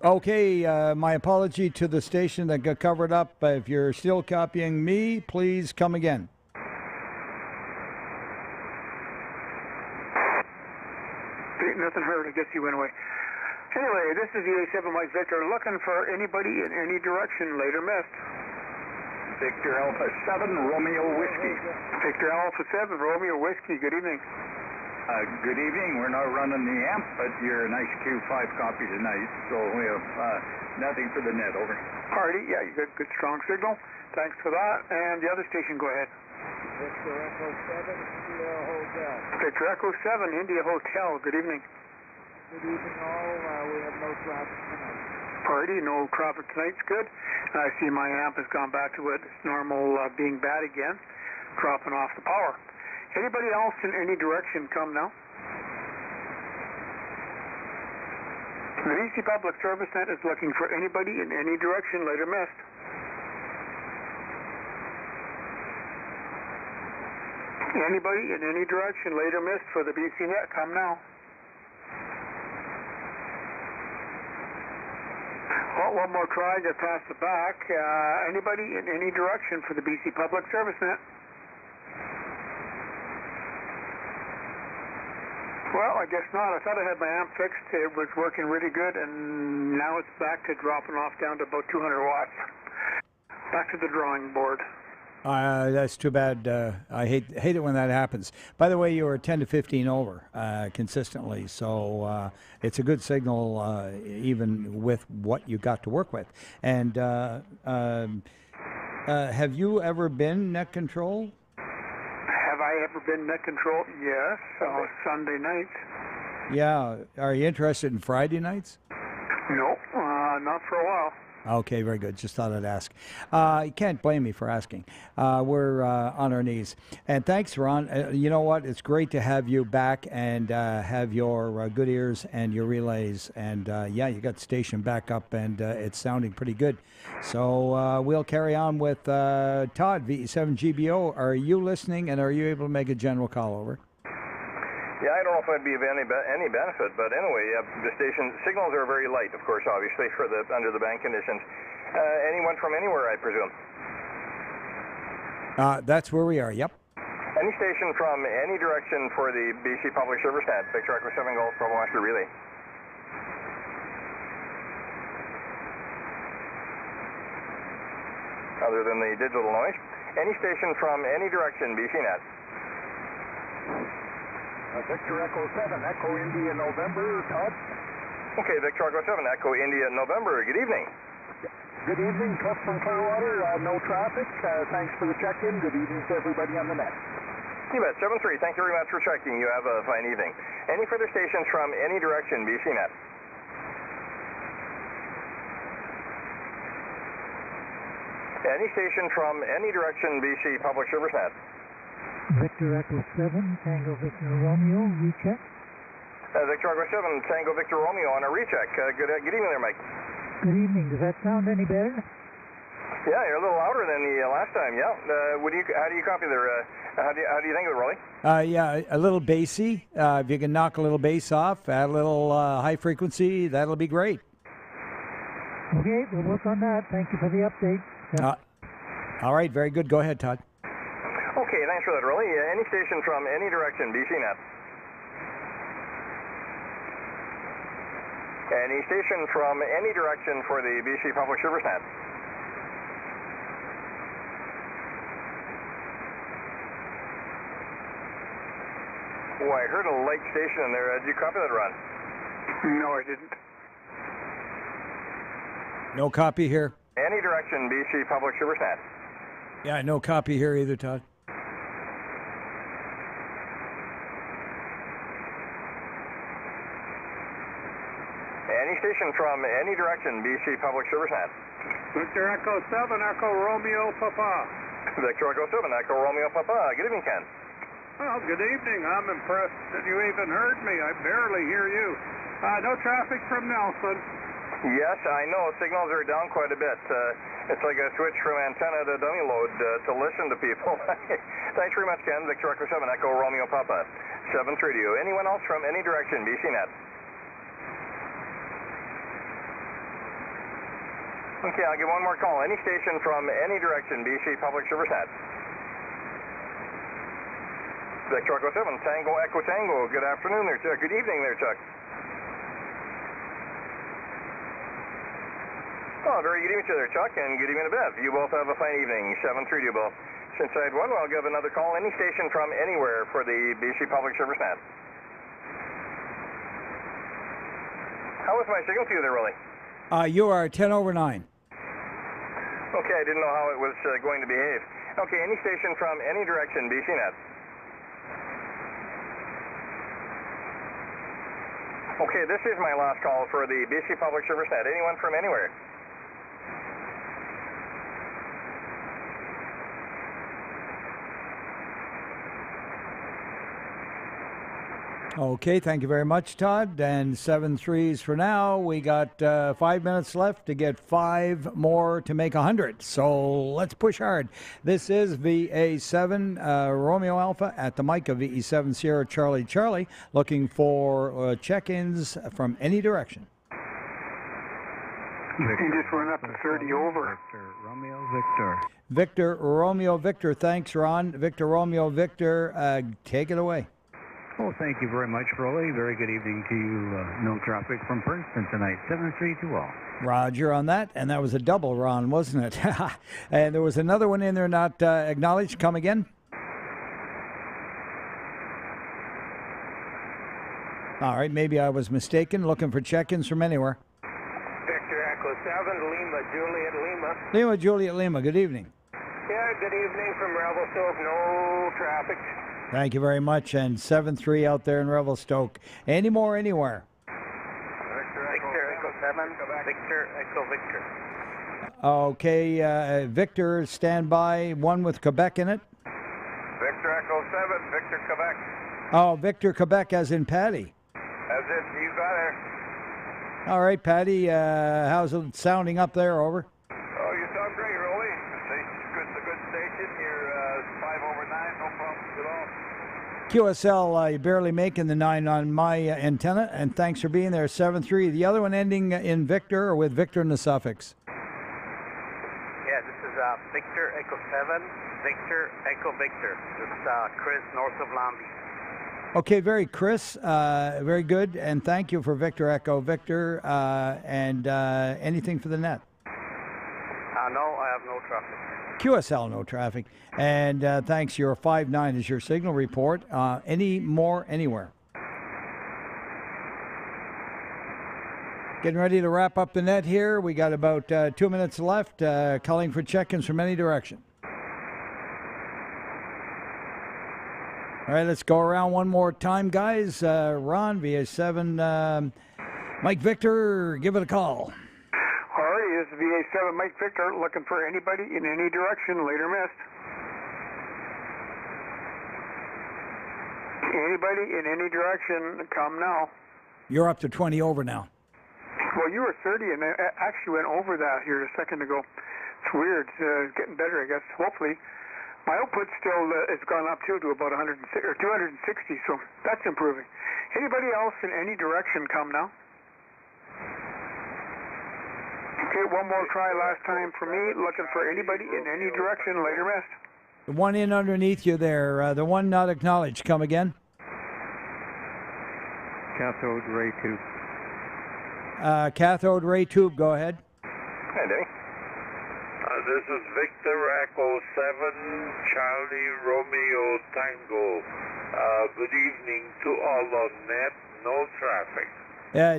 Okay, my apology to the station that got covered up. If you're still copying me, please come again.
or I guess he went away. Anyway, this is UA7 Mike Victor, looking for anybody in any direction, later missed.
Victor Alpha 7, Romeo Whiskey.
Victor Alpha 7, Romeo Whiskey, good evening.
Good evening. We're not running the amp, but you're a nice Q5 copy tonight, so we have nothing for the net, over.
Hardy, yeah, you got good strong signal. Thanks for that. And the other station, go ahead.
Victor Echo 7, India Hotel.
Victor Echo 7, India Hotel, good evening.
Good evening all. We have no traffic tonight.
Party, no traffic tonight's good. I see my amp has gone back to its normal being bad again, dropping off the power. Anybody else in any direction come now? The BC Public Service Net is looking for anybody in any direction, later missed. Anybody in any direction, later missed for the BC Net, come now. Well, one more try, get past the back. Anybody in any direction for the BC Public Service Net? Well, I guess not. I thought I had my amp fixed. It was working really good, and now it's back to dropping off down to about 200 watts. Back to the drawing board.
That's too bad. I hate it when that happens. By the way, you were 10 to 15 over consistently, so it's a good signal even with what you got to work with. And have you ever been net control?
Have I ever been net control? Yes, Sunday nights.
Yeah. Are you interested in Friday nights?
No, not for a while.
Okay, very good. Just thought I'd ask. You can't blame me for asking. We're on our knees. And thanks, Ron. You know what? It's great to have you back and have your good ears and your relays. And yeah, you got the station back up and it's sounding pretty good. So we'll carry on with Todd, VE7GBO. Are you listening and are you able to make a general call over?
Yeah, I don't know if I'd be of any benefit, but anyway, the station signals are very light, of course, obviously, for the under the bank conditions. Anyone from anywhere, I presume?
That's where we are, yep.
Any station from any direction for the BC Public Service Net, Victor Echo 7 Golf, Bravo Oscar Relay. Other than the digital noise. Any station from any direction, BC Net.
Victor Echo 7, Echo India November, Todd.
Okay, Victor Echo 7, Echo India November. Good evening.
Good evening, Cliff from Clearwater. No traffic. Thanks for the check-in. Good evening to everybody on the net.
You bet. 7-3. Thank you very much for checking. You have a fine evening. Any further stations from any direction, BC Net? Any station from any direction, BC Public Service Net?
Victor Echo 7, Tango Victor Romeo, recheck.
Victor Echo 7, Tango Victor Romeo on a recheck. Good evening there, Mike.
Good evening. Does that sound any better?
Yeah, you're a little louder than the last time. Yeah. How do you copy there? How do you think of it, Roly?
Yeah, a little bassy. If you can knock a little bass off, add a little high frequency, that'll be great.
Okay, we'll work on that. Thank you for the update.
All right, very good. Go ahead, Todd.
Okay, thanks for that, Roly. Any station from any direction, BC Net. Any station from any direction for the BC Public Service Net. Oh, I heard a light station in there. Did you copy that, Ron?
No, I didn't.
No copy here.
Any direction, BC Public Service Net.
Yeah, no copy here either, Todd.
Any station from any direction, BC Public Service Net.
Victor Echo 7, Echo Romeo Papa.
Victor Echo 7, Echo Romeo Papa. Good evening, Ken.
Well, good evening. I'm impressed that you even heard me. I barely hear you. No traffic from Nelson.
Yes, I know. Signals are down quite a bit. It's like a switch from antenna to dummy load to listen to people. Thanks very much, Ken. Victor Echo 7, Echo Romeo Papa. 7-3 to you. Anyone else from any direction, BC Net? Okay, I'll give one more call. Any station from any direction, BC Public Service Net. Victor Echo 7, Tango Echo Tango. Good afternoon there, Chuck. Good evening there, Chuck. Well, very good evening to you there, Chuck, and good evening to Bev. You both have a fine evening. 7-3 to you both. Since I had one, I'll give another call, any station from anywhere for the BC Public Service Net. How was my signal to you there, Roly?
You are 10 over 9.
Okay, I didn't know how it was going to behave. Okay, any station from any direction, BC Net. Okay, this is my last call for the BC Public Service Net. Anyone from anywhere?
Okay, thank you very much, Todd. And 7-3s for now. We got 5 minutes left to get 5 more to make 100. So let's push hard. This is VA7 Romeo Alpha at the mic of VE7 Sierra Charlie Charlie, looking for check-ins from any direction.
He just went up to 30 over.
Victor Romeo Victor.
Victor Romeo Victor. Thanks, Ron. Victor Romeo Victor, take it away.
Oh, thank you very much, Roly. Very good evening to you. No traffic from Princeton tonight. 7-3 to all.
Roger on that, and that was a double, Ron, wasn't it? And there was another one in there not acknowledged. Come again? All right, maybe I was mistaken. Looking for check-ins from anywhere.
Victor Echo 7, Lima Juliet Lima.
Lima Juliet Lima, good evening.
Yeah, good evening from Revelstoke. No traffic.
Thank you very much, and 7-3 out there in Revelstoke. Any more anywhere?
Victor Echo 7, Victor Echo Victor.
Okay, Victor, stand by. One with Quebec in it.
Victor Echo 7, Victor Quebec.
Oh, Victor Quebec as in Patty.
That's it, you got it.
All right, Patty, how's it sounding up there? Over.
Oh, you sound great, Roly. It's a good station. You're 5 over 9, no problems at all.
QSL, you're barely making the 9 on my antenna, and thanks for being there. 7-3. The other one ending in Victor or with Victor in the suffix.
Yeah, this is Victor Echo 7, Victor Echo Victor. This is Chris, north of Long Beach.
Okay, very good, and thank you for Victor Echo Victor, and anything for the net?
No, I have no traffic.
QSL, no traffic, and thanks. Your 5-9 is your signal report. Any more anywhere? Getting ready to wrap up the net here. We got about 2 minutes left. Calling for check-ins from any direction. All right, let's go around one more time, guys. Ron, VA7, Mike Victor, give it a call.
All right, this is VA7 Mike Victor, looking for anybody in any direction, later missed. Anybody in any direction, come now.
You're up to 20 over now.
Well, you were 30, and I actually went over that here a second ago. It's weird. It's getting better, I guess, hopefully. My output still has gone up, too, to about 160, or 260, so that's improving. Anybody else in any direction, come now. Okay, one more try last time for me. Looking for anybody in any direction, later missed.
The one in underneath you there, the one not acknowledged. Come again.
Cathode ray tube.
Cathode ray tube, go ahead.
Hi, Danny.
This is Victor Echo 7, Charlie Romeo Tango. Good evening to all on net. No traffic.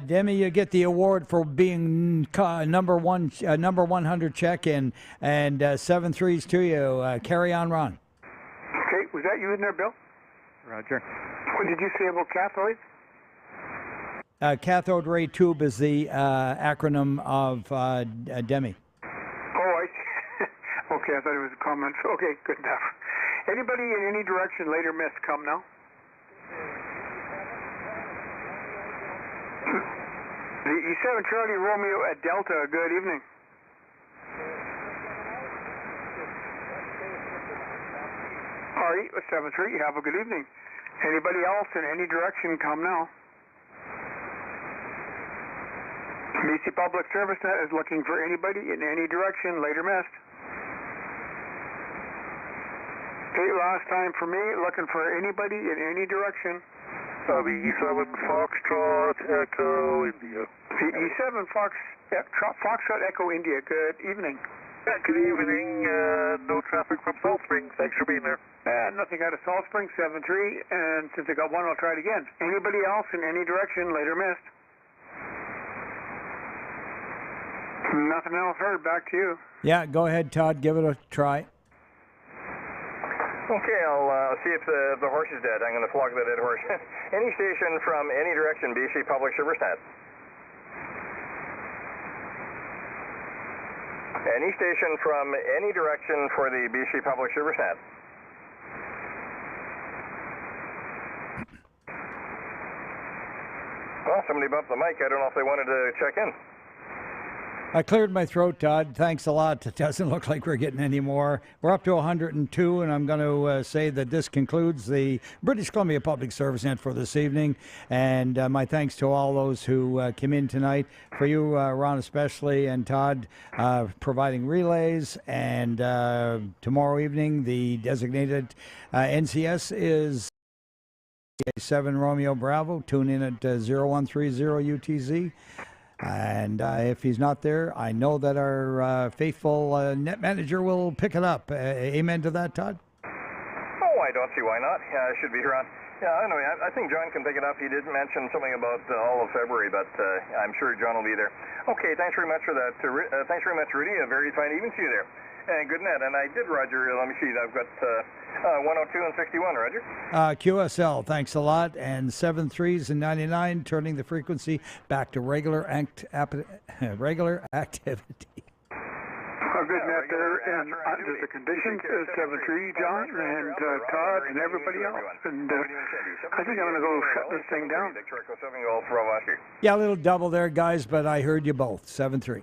Demi, you get the award for being number 100 check-in, and 7-3s to you. Carry on, Ron.
Okay, was that you in there, Bill?
Roger.
What did you say about cathodes?
Cathode ray tube is the acronym of DEMI.
Oh, I see. Okay, I thought it was a comment. Okay, good enough. Anybody in any direction, later missed, come now. The E7 Charlie Romeo at Delta, good evening. All right, 7-3, have a good evening. Anybody else in any direction, come now. BC Public Service Net is looking for anybody in any direction, later missed. Okay, last time for me, looking for anybody in any direction,
E7 Foxtrot Echo India.
E7 Foxtrot Echo India. Good evening.
Good evening. No traffic from Salt Springs. Thanks for being there.
Nothing out of Salt Springs, 7-3, and since I got one, I'll try it again. Anybody else in any direction, later missed? Nothing else heard. Back to you.
Yeah, go ahead, Todd. Give it a try.
Okay, I'll see if the horse is dead. I'm going to flog the dead horse. Any station from any direction, BC Public Service Net. Any station from any direction for the BC Public Service Net. Well, somebody bumped the mic. I don't know if they wanted to check in.
I cleared my throat, Todd. Thanks a lot. It doesn't look like we're getting any more. We're up to 102, and I'm going to say that this concludes the British Columbia Public Service Net for this evening. And my thanks to all those who came in tonight. For you, Ron especially, and Todd, providing relays. And tomorrow evening, the designated NCS is 7 Romeo Bravo. Tune in at 0130 UTZ. And if he's not there, I know that our faithful net manager will pick it up. Amen to that, Todd?
Oh, I don't see why not. I should be here on. Yeah, anyway, I think John can pick it up. He did mention something about all of February, but I'm sure John will be there. Okay, thanks very much for that. Thanks very much, Rudy. A very fine evening to you there. And good net. And I did, Roger. Let me see. I've got 102 and 61, Roger.
QSL, thanks a lot. And 7.3s and 99, turning the frequency back to regular activity.
Good net there. And under the conditions, 7-3, John and Todd and everybody else. And I think I'm going to go shut this thing down.
Yeah, a little double there, guys, but I heard you both. 7-3.